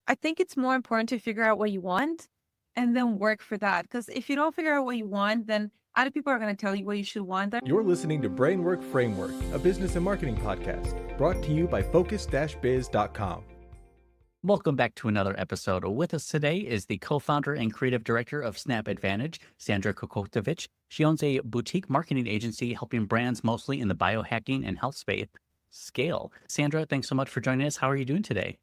I think it's more important to figure out what you want and then work for that. Because if you don't figure out what you want, then other people are going to tell you what you should want. You're listening to Brainwork Framework, a business and marketing podcast brought to you by focus-biz.com. Welcome back to another episode. With us today is the co-founder and creative director of Snap Advantage, Sandra Kokotovic. She owns a boutique marketing agency helping brands mostly in the biohacking and health space scale. Sandra, thanks so much for joining us. How are you doing today?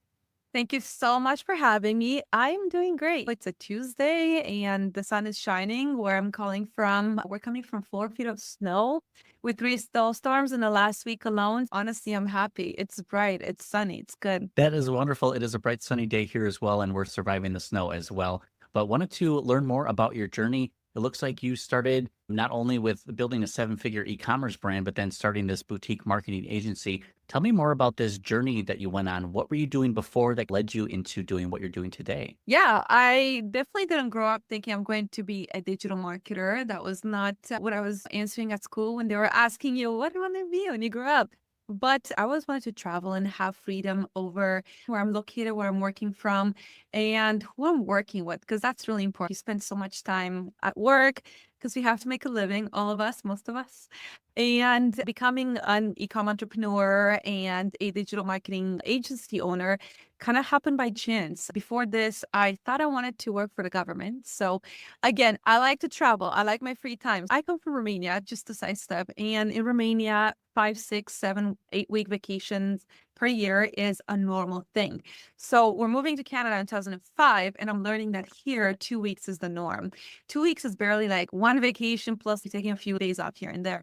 Thank you so much for having me. I'm doing great. It's a Tuesday and the sun is shining where I'm calling from. We're coming from 4 feet of snow with 3 snowstorms in the last week alone. Honestly, I'm happy. It's bright. It's sunny. It's good. That is wonderful. It is a bright sunny day here as well, and we're surviving the snow as well. But wanted to learn more about your journey. It looks like you started not only with building a 7-figure e-commerce brand, but then starting this boutique marketing agency. Tell me more about this journey that you went on. What were you doing before that led you into doing what you're doing today? Yeah, I definitely didn't grow up thinking I'm going to be a digital marketer. That was not what I was answering at school when they were asking you, what do you want to be when you grow up? But I always wanted to travel and have freedom over where I'm located, where I'm working from, and who I'm working with, because that's really important. You spend so much time at work because we have to make a living, all of us, most of us. And becoming an e-com entrepreneur and a digital marketing agency owner kind of happened by chance. Before this, I thought I wanted to work for the government. So again, I like to travel. I like my free time. I come from Romania, just a side step. And in Romania, 5, 6, 7, 8 week vacations per year is a normal thing. So we're moving to Canada in 2005, and I'm learning that here 2 weeks is the norm. 2 weeks is barely like one vacation plus taking a few days off here and there.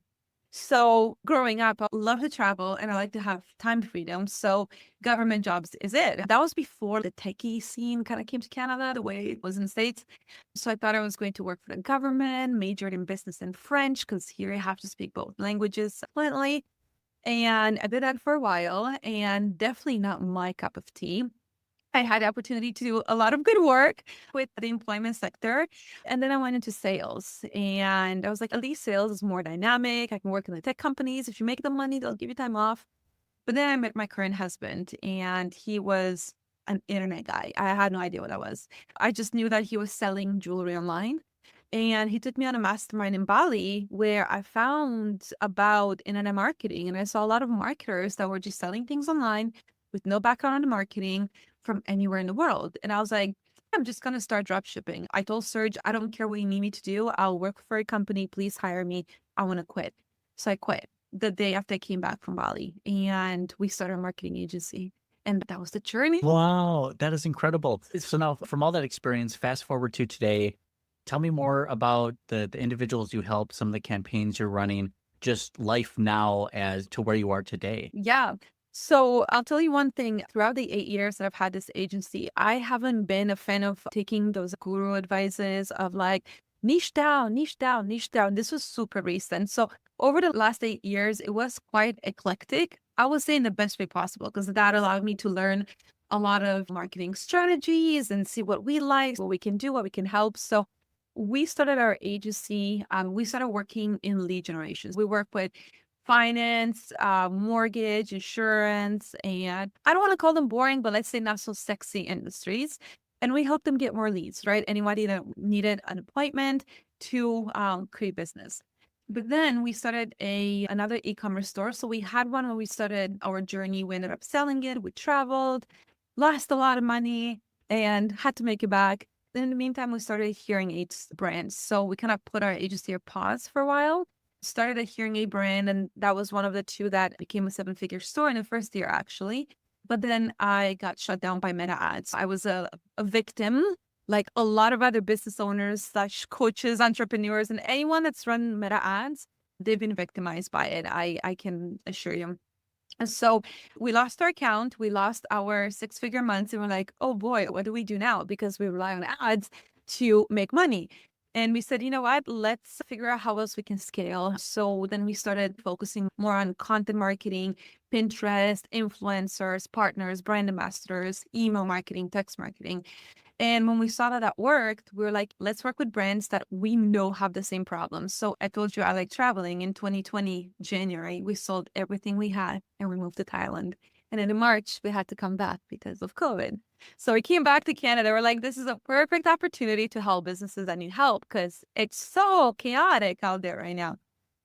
So growing up, I love to travel and I like to have time freedom. So government jobs is it. That was before the techie scene kind of came to Canada the way it was in the States. So I thought I was going to work for the government, majored in business and French, because here you have to speak both languages fluently. And I did that for a while and definitely not my cup of tea. I had the opportunity to do a lot of good work with the employment sector. And then I went into sales and I was like, at least sales is more dynamic. I can work in the tech companies. If you make the money, they'll give you time off. But then I met my current husband and he was an internet guy. I had no idea what that was. I just knew that he was selling jewelry online. And he took me on a mastermind in Bali where I found about internet marketing. And I saw a lot of marketers that were just selling things online with no background in marketing from anywhere in the world. And I was like, I'm just going to start drop shipping. I told Serge, I don't care what you need me to do. I'll work for a company. Please hire me. I want to quit. So I quit the day after I came back from Bali and we started a marketing agency. And that was the journey. Wow, that is incredible. So now from all that experience, fast forward to today, tell me more about the individuals you help, some of the campaigns you're running, just life now as to where you are today. Yeah. So I'll tell you one thing. Throughout the 8 years that I've had this agency, I haven't been a fan of taking those guru advices of like niche down, niche down, niche down. This was super recent. So over the last 8 years, it was quite eclectic. I would say in the best way possible because that allowed me to learn a lot of marketing strategies and see what we like, what we can do, what we can help. So we started our agency. We started working in lead generations. We work with finance, mortgage, insurance, and I don't want to call them boring, but let's say not so sexy industries. And we help them get more leads, right? Anybody that needed an appointment to create business. But then we started another e-commerce store. So we had one when we started our journey. We ended up selling it. We traveled, lost a lot of money, and had to make it back. In the meantime, we started hearing aids brands. So we kind of put our agency on pause for a while, started a hearing aid brand, and that was one of the two that became a 7-figure store in the first year, actually. But then I got shut down by Meta ads. I was a victim, like a lot of other business owners / coaches, entrepreneurs, and anyone that's run Meta ads, they've been victimized by it. I can assure you. And so we lost our account, we lost our 6-figure months, and we're like, oh boy, what do we do now? Because we rely on ads to make money. And we said, you know what, let's figure out how else we can scale. So then we started focusing more on content marketing, Pinterest, influencers, partners, brand ambassadors, email marketing, text marketing. And when we saw that that worked, we were like, let's work with brands that we know have the same problems. So I told you I like traveling. In 2020, January, we sold everything we had and we moved to Thailand. And then in March, we had to come back because of COVID. So we came back to Canada. We're like, this is a perfect opportunity to help businesses that need help because it's so chaotic out there right now.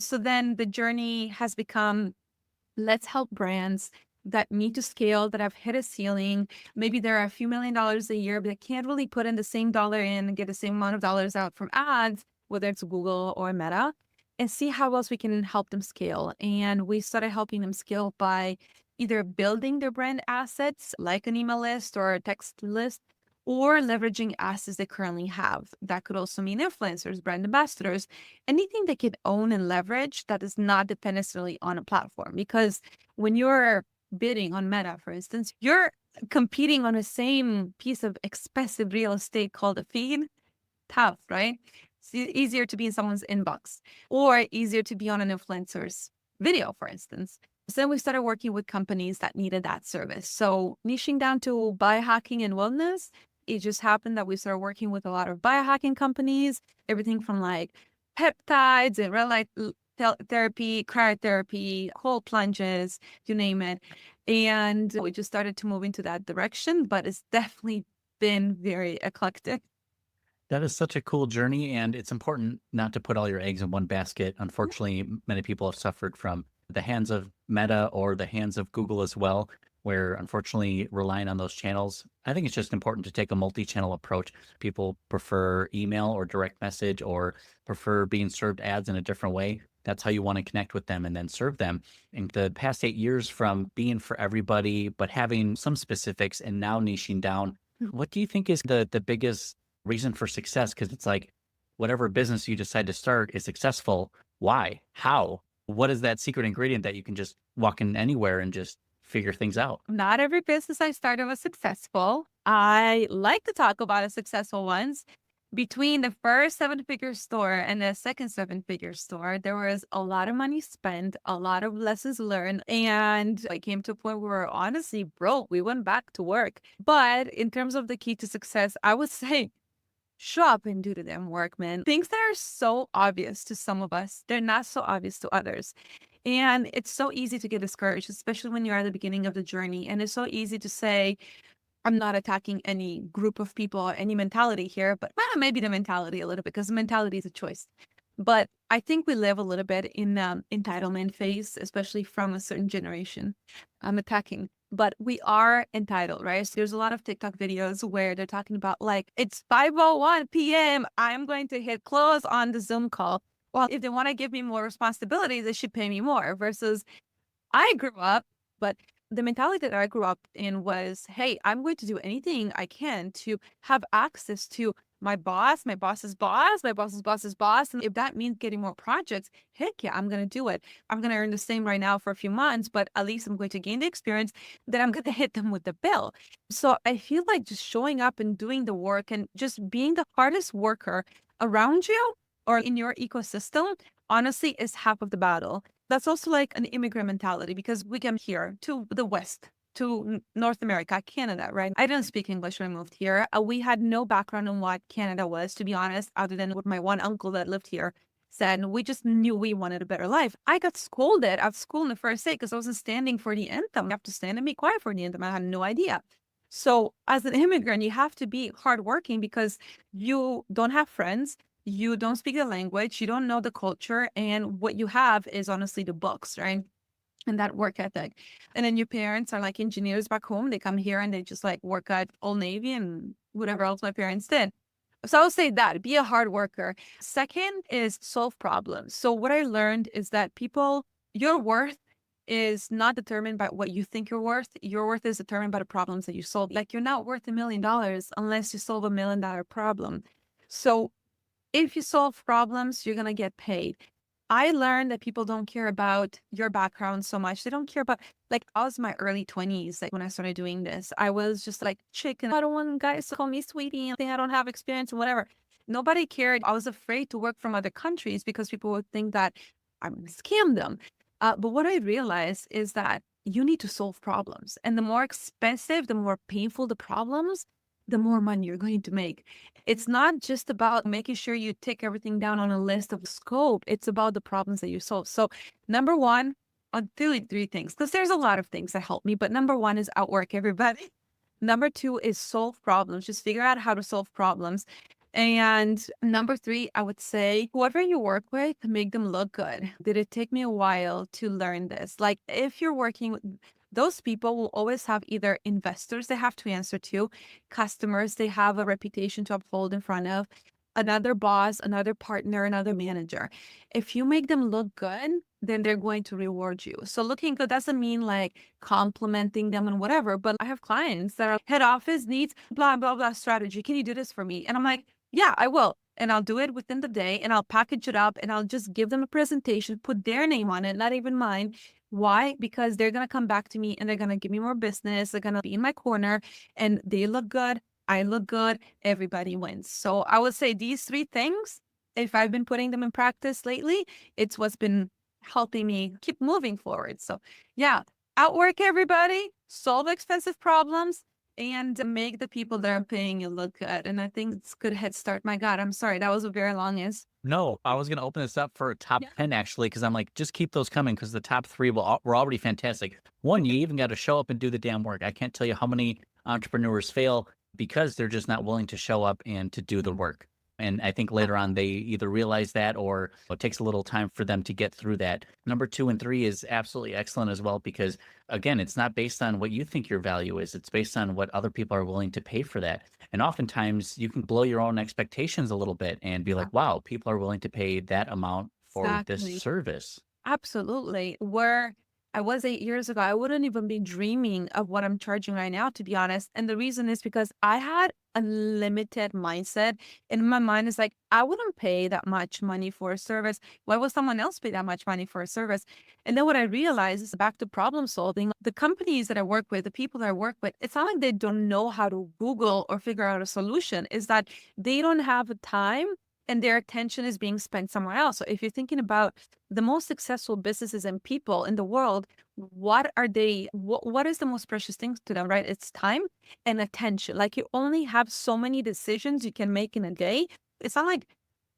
So then the journey has become, let's help brands that need to scale, that have hit a ceiling. Maybe they're a few $1 million a year, but they can't really put in the same dollar in and get the same amount of dollars out from ads, whether it's Google or Meta, and see how else we can help them scale. And we started helping them scale by either building their brand assets, like an email list or a text list, or leveraging assets they currently have. That could also mean influencers, brand ambassadors, anything they can own and leverage that is not dependent necessarily on a platform. Because when you're bidding on Meta, for instance, you're competing on the same piece of expensive real estate called a feed. Tough, right? It's easier to be in someone's inbox or easier to be on an influencer's video, for instance. So then we started working with companies that needed that service. So niching down to biohacking and wellness, it just happened that we started working with a lot of biohacking companies, everything from like peptides and red light therapy, cryotherapy, cold plunges, you name it. And we just started to move into that direction, but it's definitely been very eclectic. That is such a cool journey, and it's important not to put all your eggs in one basket. Unfortunately, many people have suffered from the hands of Meta or the hands of Google as well, where unfortunately relying on those channels. I think it's just important to take a multi-channel approach. People prefer email or direct message or prefer being served ads in a different way. That's how you want to connect with them and then serve them. In the past 8 years from being for everybody, but having some specifics and now niching down, what do you think is the biggest reason for success? Because it's like whatever business you decide to start is successful. Why? How? What is that secret ingredient that you can just walk in anywhere and just figure things out? Not every business I started was successful. I like to talk about the successful ones. Between the first 7-figure store and the second 7-figure store, there was a lot of money spent, a lot of lessons learned, and I came to a point where we were honestly broke. We went back to work. But in terms of the key to success, I would say show up and do the damn work, man. Things that are so obvious to some of us, they're not so obvious to others. And it's so easy to get discouraged, especially when you're at the beginning of the journey. And it's so easy to say, I'm not attacking any group of people or any mentality here, but maybe the mentality a little bit because the mentality is a choice. But I think we live a little bit in entitlement phase, especially from a certain generation. I'm attacking, but we are entitled, right? So there's a lot of TikTok videos where they're talking about like, it's 5:01 p.m. I'm going to hit close on the Zoom call. Well, if they want to give me more responsibilities, they should pay me more versus I grew up, but the mentality that I grew up in was, hey, I'm going to do anything I can to have access to my boss, my boss's boss, my boss's boss's boss. And if that means getting more projects, heck yeah, I'm going to do it. I'm going to earn the same right now for a few months, but at least I'm going to gain the experience that I'm going to hit them with the bill. So I feel like just showing up and doing the work and just being the hardest worker around you or in your ecosystem, honestly, is half of the battle. That's also like an immigrant mentality because we came here to the West, to North America, Canada, right? I didn't speak English when I moved here. We had no background on what Canada was, to be honest, other than what my one uncle that lived here said. We just knew we wanted a better life. I got scolded at school in the first day because I wasn't standing for the anthem. You have to stand and be quiet for the anthem. I had no idea. So as an immigrant, you have to be hardworking because you don't have friends. You don't speak the language, you don't know the culture, and what you have is honestly the books, right? And that work ethic. And then your parents are like engineers back home. They come here and they just like work at Old Navy and whatever else my parents did. So I would say that be a hard worker. Second is solve problems. So what I learned is that your worth is not determined by what you think you're worth. Your worth is determined by the problems that you solve. Like you're not worth $1 million unless you solve $1 million problem. So if you solve problems, you're going to get paid. I learned that people don't care about your background so much. They don't care about, like, I was in my early 20s, like, when I started doing this. I was just like, chicken. I don't want guys to call me sweetie and think I don't have experience and whatever. Nobody cared. I was afraid to work from other countries because people would think that I'm going to scam them. But what I realized is that you need to solve problems. And the more expensive, the more painful the problems, the more money you're going to make. It's not just about making sure you tick everything down on a list of scope. It's about the problems that you solve. So number one, I'll do three things because there's a lot of things that help me. But number one is outwork everybody. Number two is solve problems. Just figure out how to solve problems. And number three, I would say whoever you work with, make them look good. Did it take me a while to learn this? Like if you're working with those people will always have either investors they have to answer to, customers they have a reputation to uphold in front of, another boss, another partner, another manager. If you make them look good, then they're going to reward you. So looking good doesn't mean like complimenting them and whatever, but I have clients that are head office needs blah, blah, blah strategy. Can you do this for me? And I'm like, yeah, I will. And I'll do it within the day and I'll package it up and I'll just give them a presentation, put their name on it, not even mine. Why? Because they're going to come back to me and they're going to give me more business. They're going to be in my corner and they look good. I look good. Everybody wins. So I would say these three things, if I've been putting them in practice lately, it's what's been helping me keep moving forward. So yeah, outwork everybody, solve expensive problems, and make the people that are paying you look good. And I think it's a good head start. My God, I'm sorry. That was a very long answer. No, I was going to open this up for a top Yeah. 10 actually, because I'm like, just keep those coming because the top three were already fantastic. One, you even got to show up and do the damn work. I can't tell you how many entrepreneurs fail because they're just not willing to show up and to do the work. And I think later on they either realize that or it takes a little time for them to get through that. Number two and three is absolutely excellent as well, because again, it's not based on what you think your value is. It's based on what other people are willing to pay for that. And oftentimes you can blow your own expectations a little bit and be like, wow, people are willing to pay that amount for this Exactly. service. Absolutely. Where I was 8 years ago, I wouldn't even be dreaming of what I'm charging right now, to be honest. And the reason is because I had a limited mindset. In my mind, is like, I wouldn't pay that much money for a service. Why would someone else pay that much money for a service? And then what I realized is back to problem solving. The companies that I work with, the people that I work with, it's not like they don't know how to Google or figure out a solution. Is that they don't have the time and their attention is being spent somewhere else. So if you're thinking about the most successful businesses and people in the world, what are they, what is the most precious thing to them, right? It's time and attention. Like you only have so many decisions you can make in a day. It's not like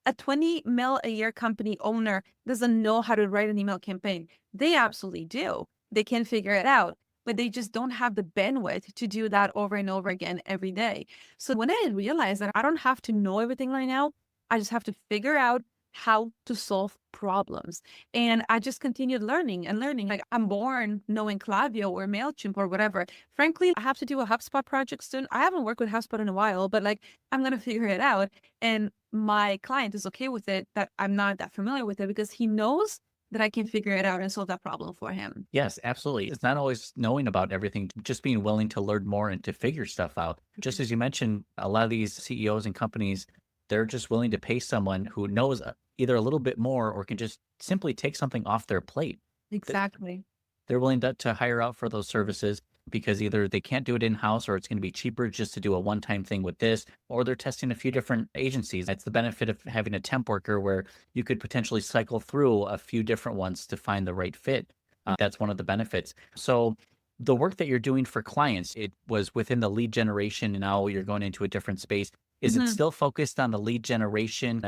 a 20 mil a year company owner doesn't know how to write an email campaign. They absolutely do. They can figure it out, but they just don't have the bandwidth to do that over and over again every day. So when I realized that I don't have to know everything right now, I just have to figure out how to solve problems. And I just continued learning and learning. Like I'm born knowing Klaviyo or MailChimp or whatever. Frankly, I have to do a HubSpot project soon. I haven't worked with HubSpot in a while, but like I'm going to figure it out. And my client is okay with it that I'm not that familiar with it because he knows that I can figure it out and solve that problem for him. Yes, absolutely. It's not always knowing about everything, just being willing to learn more and to figure stuff out. Just as you mentioned, a lot of these CEOs and companies, they're just willing to pay someone who knows either a little bit more or can just simply take something off their plate. Exactly. They're willing to hire out for those services because either they can't do it in-house or it's going to be cheaper just to do a one-time thing with this, or they're testing a few different agencies. That's the benefit of having a temp worker where you could potentially cycle through a few different ones to find the right fit. That's one of the benefits. So the work that you're doing for clients, it was within the lead generation and now you're going into a different space. Is it still focused on the lead generation,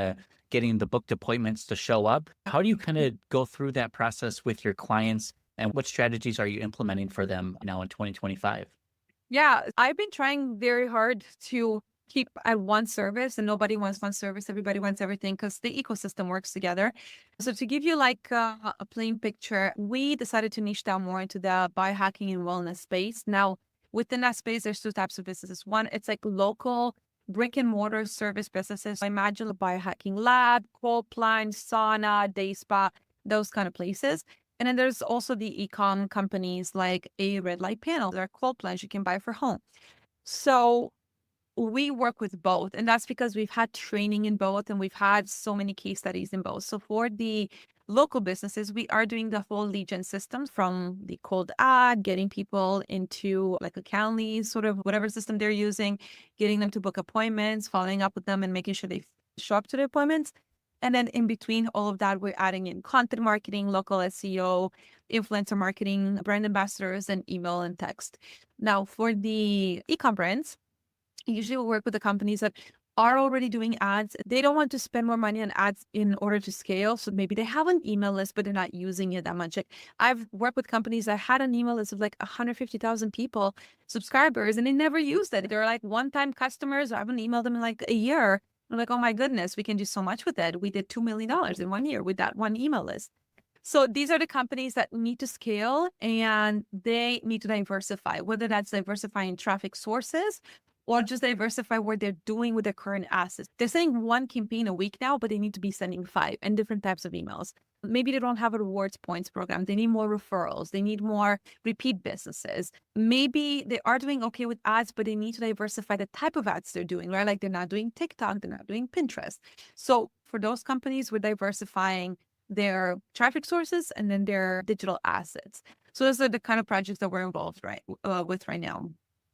getting the booked appointments to show up? How do you kind of go through that process with your clients and what strategies are you implementing for them now in 2025? Yeah, I've been trying very hard to keep at one service and nobody wants one service. Everybody wants everything because the ecosystem works together. So to give you like a plain picture, we decided to niche down more into the biohacking and wellness space. Now, within that space, there's two types of businesses. One, it's like local brick and mortar service businesses. So imagine a biohacking lab, cold plunge, sauna, day spa, those kind of places. And then there's also the e-com companies like a red light panel or cold plunge you can buy for home. So we work with both, and that's because we've had training in both and we've had so many case studies in both. So for the local businesses, we are doing the whole lead gen system from the cold ad, getting people into like a Calendly, sort of whatever system they're using, getting them to book appointments, following up with them and making sure they show up to the appointments. And then in between all of that, we're adding in content marketing, local SEO, influencer marketing, brand ambassadors, and email and text. Now, for the e-com brands, usually we work with the companies that are already doing ads. They don't want to spend more money on ads in order to scale. So maybe they have an email list, but they're not using it that much. Like I've worked with companies that had an email list of like 150,000 people, subscribers, and they never used it. They're like one-time customers. I haven't emailed them in like a year. I'm like, oh my goodness, we can do so much with it. We did $2 million in 1 year with that one email list. So these are the companies that need to scale and they need to diversify, whether that's diversifying traffic sources or just diversify what they're doing with their current assets. They're saying one campaign a week now, but they need to be sending 5 and different types of emails. Maybe they don't have a rewards points program. They need more referrals. They need more repeat businesses. Maybe they are doing okay with ads, but they need to diversify the type of ads they're doing, right? Like they're not doing TikTok, they're not doing Pinterest. So for those companies, we're diversifying their traffic sources and then their digital assets. So those are the kind of projects that we're involved with right now.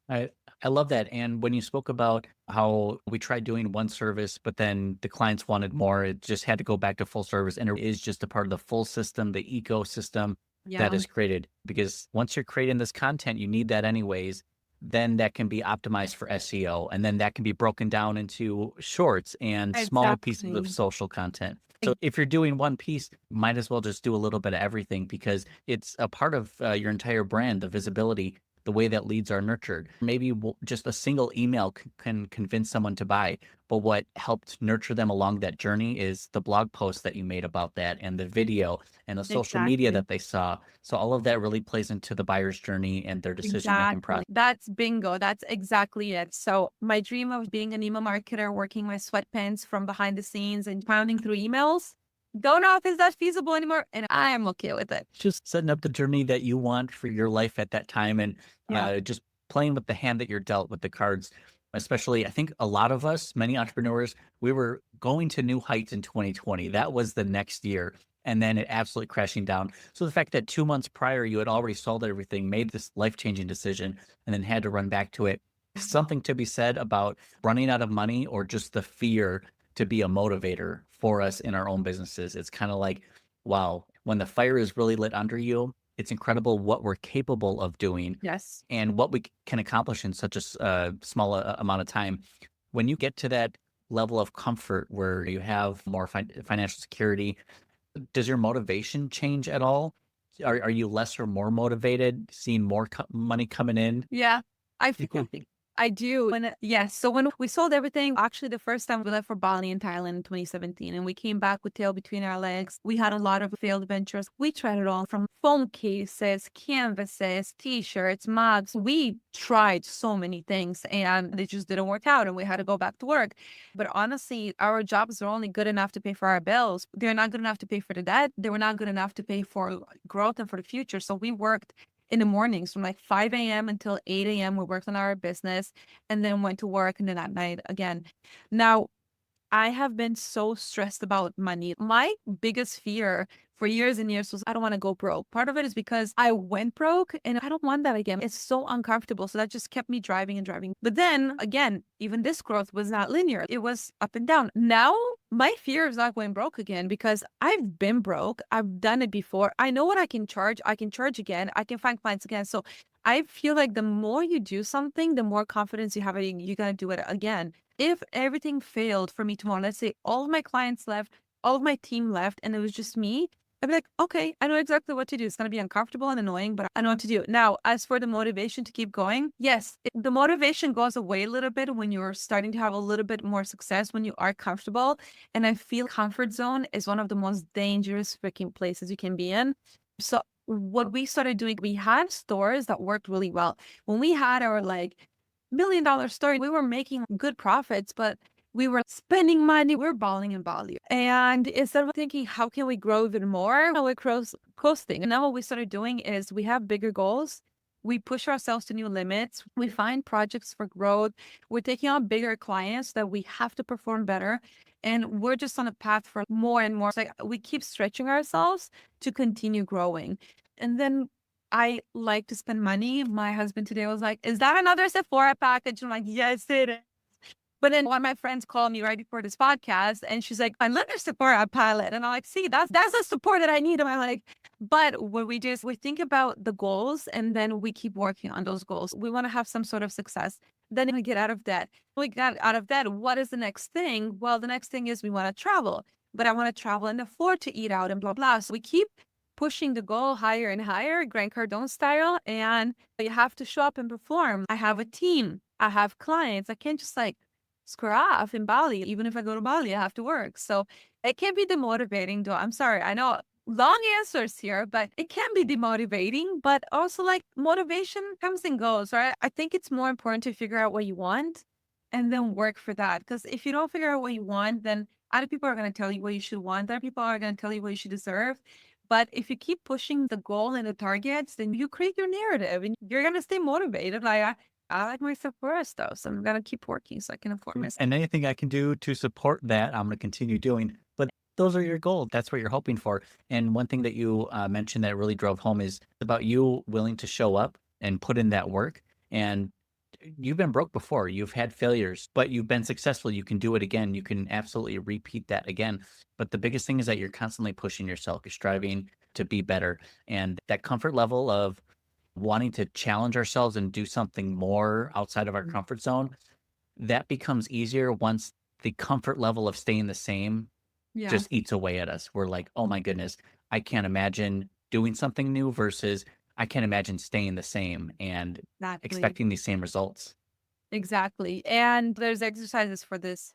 I I love that. And when you spoke about how we tried doing one service, but then the clients wanted more, it just had to go back to full service. And it is just a part of the full system, the ecosystem that Yeah, is created. Because once you're creating this content, you need that anyways. Then that can be optimized for SEO. And then that can be broken down into shorts and smaller pieces of exactly. social content. So if you're doing one piece, might as well just do a little bit of everything because it's a part of your entire brand, the visibility, the way that leads are nurtured. Maybe just a single email can convince someone to buy, but what helped nurture them along that journey is the blog post that you made about that and the video and the social media Exactly. that they saw. So all of that really plays into the buyer's journey and their decision-making Exactly. process. That's bingo. That's exactly it. So my dream of being an email marketer, working my sweatpants from behind the scenes and pounding through emails, don't know if it's that feasible anymore. And I am okay with it. Just setting up the journey that you want for your life at that time and Yeah. just playing with the hand that you're dealt with the cards. Especially, I think a lot of us, many entrepreneurs, we were going to new heights in 2020. That was the next year. And then it absolutely crashing down. So the fact that 2 months prior, you had already sold everything, made this life changing decision, and then had to run back to it. Something to be said about running out of money or just the fear to be a motivator for us in our own businesses. It's kind of like, wow, when the fire is really lit under you, it's incredible what we're capable of doing Yes. and what we can accomplish in such a small amount of time. When you get to that level of comfort where you have more financial security, does your motivation change at all? Are you less or more motivated, seeing more money coming in? Yeah. I feel I do. Yes. So when we sold everything, actually the first time we left for Bali in Thailand in 2017 and we came back with tail between our legs. We had a lot of failed ventures. We tried it all from phone cases, canvases, t-shirts, mugs. We tried so many things and they just didn't work out and we had to go back to work. But honestly, our jobs are only good enough to pay for our bills. They're not good enough to pay for the debt. They were not good enough to pay for growth and for the future. So we worked in the mornings from like 5 a.m. until 8 a.m. We worked on our business and then went to work and then at night again. Now, I have been so stressed about money. My biggest fear for years and years was I don't want to go broke. Part of it is because I went broke and I don't want that again. It's so uncomfortable. So that just kept me driving and driving. But then again, even this growth was not linear. It was up and down. Now, my fear is not going broke again because I've been broke. I've done it before. I know what I can charge. I can charge again. I can find clients again. So I feel like the more you do something, the more confidence you have in you're going to do it again. If everything failed for me tomorrow, let's say all of my clients left, all of my team left, and it was just me, I'd be like, okay, I know exactly what to do. It's going to be uncomfortable and annoying, but I know what to do. Now, as for the motivation to keep going, yes, the motivation goes away a little bit when you're starting to have a little bit more success, when you are comfortable. And I feel comfort zone is one of the most dangerous freaking places you can be in. So what we started doing, we had stores that worked really well. When we had our like $1 million store, we were making good profits, but we were spending money. We were balling in Bali. And instead of thinking, how can we grow even more? We're coasting. And now what we started doing is we have bigger goals. We push ourselves to new limits. We find projects for growth. We're taking on bigger clients that we have to perform better. And we're just on a path for more and more. It's like we keep stretching ourselves to continue growing. And then I like to spend money. My husband today was like, is that another Sephora package? I'm like, yes, it is. But then one of my friends called me right before this podcast and she's like, another Sephora pilot. And I'm like, see, that's the support that I need. And I'm like, but what we think about the goals and then we keep working on those goals. We want to have some sort of success. Then we get out of debt. We got out of debt. What is the next thing? Well, the next thing is we want to travel, but I want to travel and afford to eat out and blah, blah. So we keep pushing the goal higher and higher, Grant Cardone style. And you have to show up and perform. I have a team. I have clients. I can't just like screw off in Bali. Even if I go to Bali, I have to work. So it can be demotivating though. I'm sorry. I know long answers here, but it can be demotivating, but also like motivation comes and goes, right? I think it's more important to figure out what you want and then work for that. Because if you don't figure out what you want, then other people are going to tell you what you should want. Other people are going to tell you what you should deserve. But if you keep pushing the goal and the targets, then you create your narrative and you're going to stay motivated. Like, I like myself first, though. So I'm going to keep working so I can afford myself. And anything I can do to support that, I'm going to continue doing. But those are your goals. That's what you're hoping for. And one thing that you mentioned that really drove home is about you willing to show up and put in that work. And you've been broke before. You've had failures, but you've been successful. You can do it again. You can absolutely repeat that again. But the biggest thing is that you're constantly pushing yourself. You're striving to be better. And that comfort level of wanting to challenge ourselves and do something more outside of our comfort zone, that becomes easier once the comfort level of staying the same Yeah, just eats away at us. We're like, oh my goodness, I can't imagine doing something new versus I can't imagine staying the same and exactly. expecting these same results. Exactly. And there's exercises for this.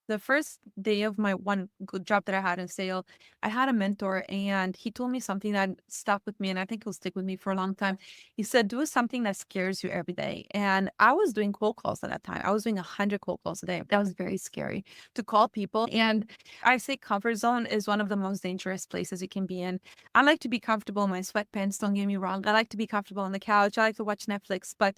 The first day of my one good job that I had in sale, I had a mentor and he told me something that stuck with me and I think it'll stick with me for a long time. He said, do something that scares you every day. And I was doing cold calls at that time. I was doing 100 cold calls a day. That was very scary to call people. And I say comfort zone is one of the most dangerous places you can be in. I like to be comfortable in my sweatpants, don't get me wrong. I like to be comfortable on the couch. I like to watch Netflix. But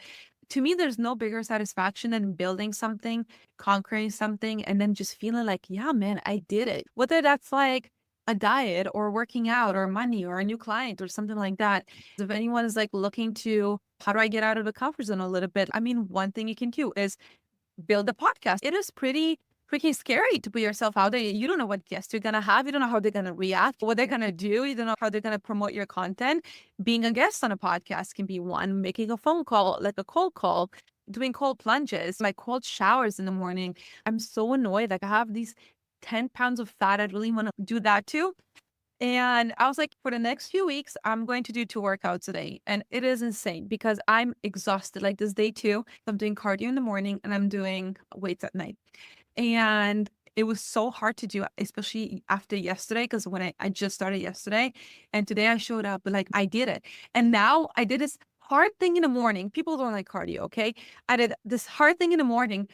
to me, there's no bigger satisfaction than building something, conquering something, and then just feeling like, yeah, man, I did it. Whether that's like a diet or working out or money or a new client or something like that. If anyone is like looking to, how do I get out of the comfort zone a little bit? I mean, one thing you can do is build a podcast. It is pretty freaking scary to put yourself out there. You don't know what guests you're gonna have. You don't know how they're gonna react, what they're gonna do. You don't know how they're gonna promote your content. Being a guest on a podcast can be one. Making a phone call, like a cold call, doing cold plunges, like cold showers in the morning. I'm so annoyed. Like I have these 10 pounds of fat. I really want to do that too. And I was like, for the next few weeks, I'm going to do 2 workouts a day. And it is insane because I'm exhausted. Like this day too, I'm doing cardio in the morning and I'm doing weights at night. And it was so hard to do, especially after yesterday, because when I just started yesterday and today I showed up, but like I did it. And now I did this hard thing in the morning. People don't like cardio, okay? I did this hard thing in the morning.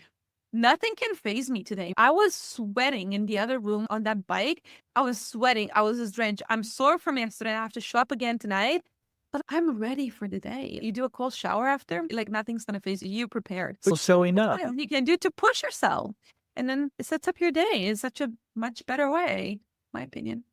Nothing can phase me today. I was sweating in the other room on that bike. I was sweating. I was just drenched. I'm sore from yesterday. I have to show up again tonight, but I'm ready for the day. You do a cold shower after, like nothing's gonna phase you. You're prepared. But showing up. What you can do to push yourself, and then it sets up your day in such a much better way, my opinion.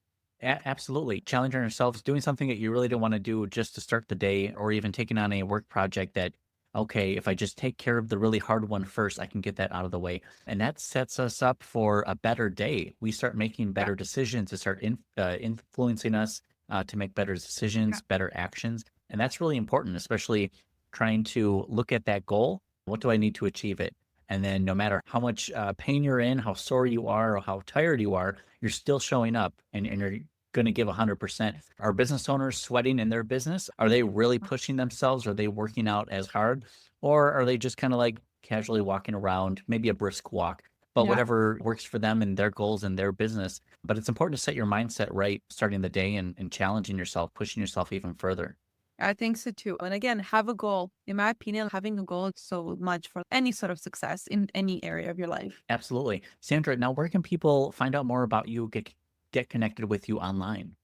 Absolutely. Challenging ourselves, doing something that you really don't want to do just to start the day, or even taking on a work project that, okay, if I just take care of the really hard one first, I can get that out of the way. And that sets us up for a better day. We start making Yeah. better decisions to start influencing us to make better decisions, better actions. And that's really important, especially trying to look at that goal. What do I need to achieve it? And then no matter how much pain you're in, how sore you are, or how tired you are, you're still showing up and you're going to give 100%. Are business owners sweating in their business? Are they really pushing themselves? Are they working out as hard? Or are they just kind of like casually walking around, maybe a brisk walk, but Yeah. whatever works for them and their goals and their business. But it's important to set your mindset right starting the day and challenging yourself, pushing yourself even further. I think so too. And again, have a goal. In my opinion, having a goal is so much for any sort of success in any area of your life. Absolutely. Sandra, now where can people find out more about you, get connected with you online?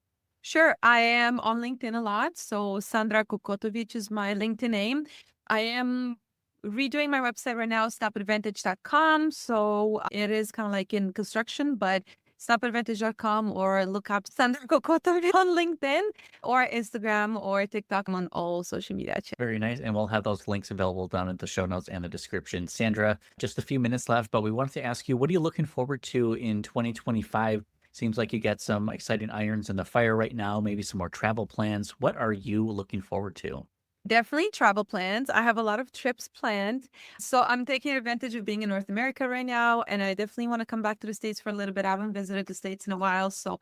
Sure, I am on LinkedIn a lot. So Sandra Kokotovic is my LinkedIn name. I am redoing my website right now, snapadvantage.com. So it is kind of like in construction, but snapadvantage.com or look up Sandra Kokotovic on LinkedIn or Instagram or TikTok. I'm on all social media channels. Very nice. And we'll have those links available down in the show notes and the description. Sandra, just a few minutes left, but we wanted to ask you, what are you looking forward to in 2025? Seems like you got some exciting irons in the fire right now, maybe some more travel plans. What are you looking forward to? Definitely travel plans. I have a lot of trips planned. So I'm taking advantage of being in North America right now. And I definitely want to come back to the States for a little bit. I haven't visited the States in a while. So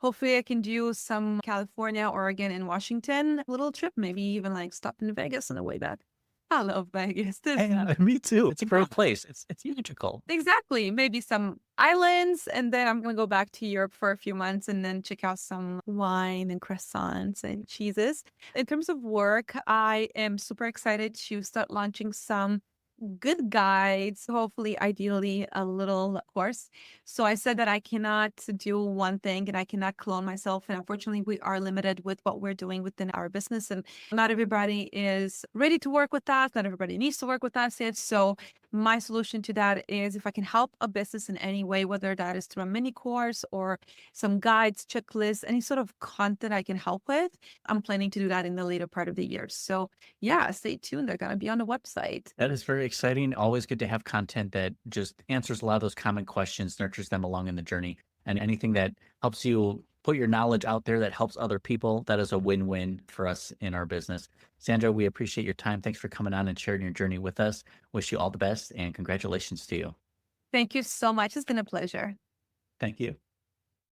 hopefully I can do some California, Oregon, and Washington little trip, maybe even like stop in Vegas on the way back. I love Vegas. Yeah, me too. It's a great place. It's magical. Exactly. Maybe some islands, and then I'm gonna go back to Europe for a few months and then check out some wine and croissants and cheeses. In terms of work, I am super excited to start launching some good guides, hopefully, ideally, a little course. So I said that I cannot do one thing and I cannot clone myself. And unfortunately, we are limited with what we're doing within our business. And not everybody is ready to work with us. Not everybody needs to work with us yet. So my solution to that is if I can help a business in any way, whether that is through a mini course or some guides, checklists, any sort of content I can help with, I'm planning to do that in the later part of the year. So yeah, stay tuned. They're going to be on the website. That is very exciting. Always good to have content that just answers a lot of those common questions, nurtures them along in the journey. And anything that helps you put your knowledge out there that helps other people, that is a win-win for us in our business. Sandra, we appreciate your time. Thanks for coming on and sharing your journey with us. Wish you all the best and congratulations to you. Thank you so much. It's been a pleasure. Thank you.